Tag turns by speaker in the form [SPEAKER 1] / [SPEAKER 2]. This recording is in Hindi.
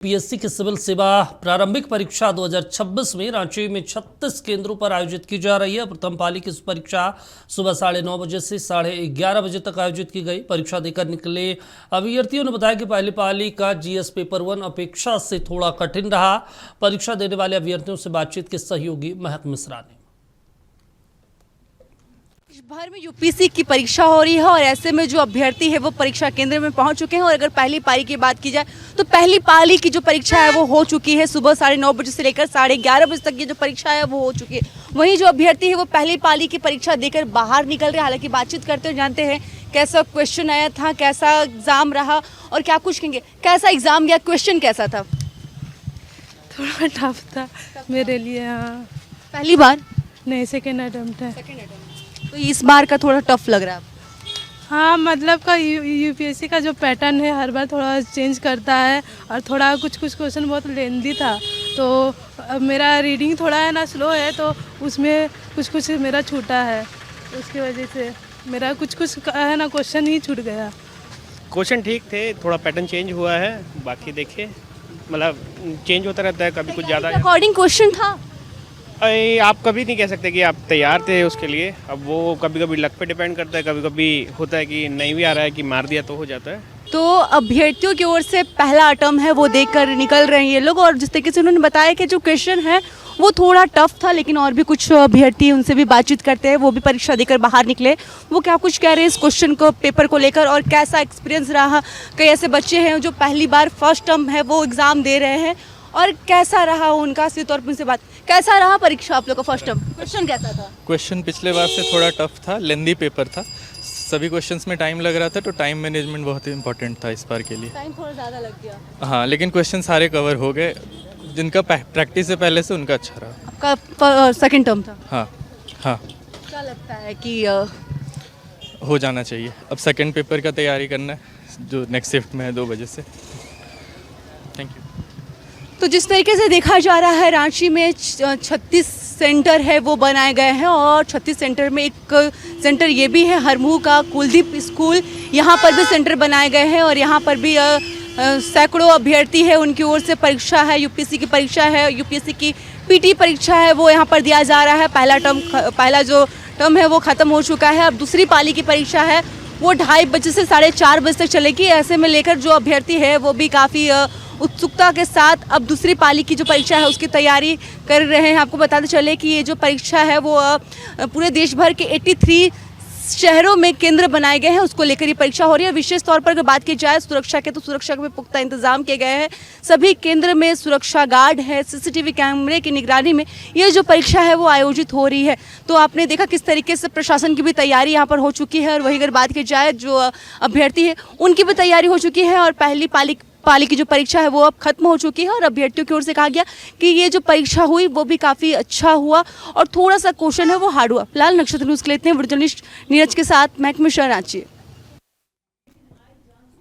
[SPEAKER 1] पीएससी की सिविल सेवा प्रारंभिक परीक्षा 2026 में रांची में 36 केंद्रों पर आयोजित की जा रही है। प्रथम पाली की परीक्षा सुबह 9:30 बजे से 11:30 बजे तक आयोजित की गई। परीक्षा देकर निकले अभ्यर्थियों ने बताया कि पहली पाली का जीएस पेपर 1 अपेक्षा से थोड़ा कठिन रहा। परीक्षा देने वाले अभ्यर्थियों से बातचीत के सहयोगी महक मिश्रा ने।
[SPEAKER 2] भर में यूपीएससी की परीक्षा हो रही है और ऐसे में जो अभ्यर्थी है वो परीक्षा केंद्र में पहुंच चुके हैं। और अगर पहली पाली की बात की जाए तो पहली पाली की जो परीक्षा है वो हो चुकी है। सुबह 9:30 बजे से लेकर 11:30 बजे तक की जो परीक्षा है वो हो चुकी है। वहीं जो अभ्यर्थी है वो पहली पाली की परीक्षा देकर बाहर निकल रहे हैं। हालांकि बातचीत करते हुए जानते हैं कैसा क्वेश्चन आया था, कैसा एग्जाम रहा और क्या कुछ कहेंगे। कैसा एग्जाम गया, क्वेश्चन कैसा था?
[SPEAKER 3] थोड़ा टफ था मेरे लिए। हाँ,
[SPEAKER 2] पहली बार
[SPEAKER 3] नहीं, सेकेंड अटेम्प्ट है।
[SPEAKER 2] तो इस बार का थोड़ा टफ लग रहा है।
[SPEAKER 3] हाँ, मतलब का यूपीएससी का जो पैटर्न है हर बार थोड़ा चेंज करता है और थोड़ा कुछ क्वेश्चन बहुत लेंदी था। तो मेरा रीडिंग थोड़ा है ना स्लो है, तो उसमें कुछ मेरा छूटा है। उसकी वजह से मेरा कुछ है ना क्वेश्चन ही छूट गया।
[SPEAKER 4] क्वेश्चन ठीक थे, थोड़ा पैटर्न चेंज हुआ है। बाकी देखिए, मतलब चेंज होता रहता है, कभी कुछ ज़्यादा।
[SPEAKER 2] अकॉर्डिंग क्वेश्चन था।
[SPEAKER 4] आप कभी नहीं कह सकते कि आप तैयार थे उसके लिए। अब वो कभी कभी लक पे डिपेंड करता है, कभी कभी होता है कि नहीं भी आ रहा है कि मार दिया तो हो जाता है।
[SPEAKER 2] तो अभ्यर्थियों की ओर से पहला अटम्प्ट है वो देकर निकल रहे हैं ये लोग। और जिस तरीके से उन्होंने बताया कि जो क्वेश्चन है वो थोड़ा टफ था, लेकिन और भी कुछ अभ्यर्थी उनसे भी बातचीत करते हैं, वो भी परीक्षा देकर बाहर निकले। वो क्या कुछ कह रहे हैं इस क्वेश्चन को, पेपर को लेकर, और कैसा एक्सपीरियंस रहा। कई ऐसे बच्चे हैं जो पहली बार फर्स्ट टर्म है वो एग्ज़ाम दे रहे हैं और कैसा रहा उनका। सीधे तौर पर उनसे बात, कैसा रहा परीक्षा आप लोग का फर्स्ट टर्म? क्वेश्चन कैसा था?
[SPEAKER 5] क्वेश्चन पिछले बार से थोड़ा टफ था, लेंदी पेपर था। सभी क्वेश्चंस में टाइम लग रहा था, तो टाइम मैनेजमेंट बहुत इंपॉर्टेंट था इस बार के लिए।
[SPEAKER 2] टाइम थोड़ा ज़्यादा लग गया।
[SPEAKER 5] हाँ, लेकिन क्वेश्चन सारे कवर हो गए। जिनका प्रैक्टिस से पहले से उनका अच्छा रहा।
[SPEAKER 2] आपका सेकंड टर्म था?
[SPEAKER 5] हाँ हाँ।
[SPEAKER 2] क्या लगता है कि
[SPEAKER 5] हो जाना चाहिए। अब सेकंड पेपर का तैयारी करना है जो नेक्स्ट शिफ्ट में है 2 बजे से। Thank you.
[SPEAKER 2] तो जिस तरीके से देखा जा रहा है रांची में 36 सेंटर है वो बनाए गए हैं और 36 सेंटर में एक सेंटर ये भी है हरमू का कुलदीप स्कूल, यहाँ पर भी सेंटर बनाए गए हैं। और यहाँ पर भी सैकड़ों अभ्यर्थी है, उनकी ओर से परीक्षा है, यूपीएससी की परीक्षा है, यूपीएससी की पीटी परीक्षा है वो यहाँ पर दिया जा रहा है। पहला जो टर्म है वो ख़त्म हो चुका है। अब दूसरी पाली की परीक्षा है वो 2:30 बजे से 4:30 बजे तक चलेगी। ऐसे में लेकर जो अभ्यर्थी है वो भी काफ़ी उत्सुकता के साथ अब दूसरी पाली की जो परीक्षा है उसकी तैयारी कर रहे हैं। आपको बताते चले कि ये जो परीक्षा है वो पूरे देश भर के 83 शहरों में केंद्र बनाए गए हैं, उसको लेकर ये परीक्षा हो रही है। विशेष तौर पर अगर बात की जाए सुरक्षा के, तो सुरक्षा के पुख्ता इंतजाम किए गए हैं। सभी केंद्र में सुरक्षा गार्ड है, सीसीटीवी कैमरे की निगरानी में ये जो परीक्षा है वो आयोजित हो रही है। तो आपने देखा किस तरीके से प्रशासन की भी तैयारी यहाँ पर हो चुकी है। और वही अगर बात की जाए जो अभ्यर्थी है उनकी भी तैयारी हो चुकी है और पहली पाली की जो परीक्षा है वो अब खत्म हो चुकी है। और अभ्यर्थियों की ओर से कहा गया कि ये जो परीक्षा हुई वो भी काफ़ी अच्छा हुआ और थोड़ा सा क्वेश्चन है वो हार्ड हुआ। फिलहाल नक्षत्र न्यूज़ के लिए इतने। जर्नलिस्ट नीरज के साथ महक मिश्रा, रांची।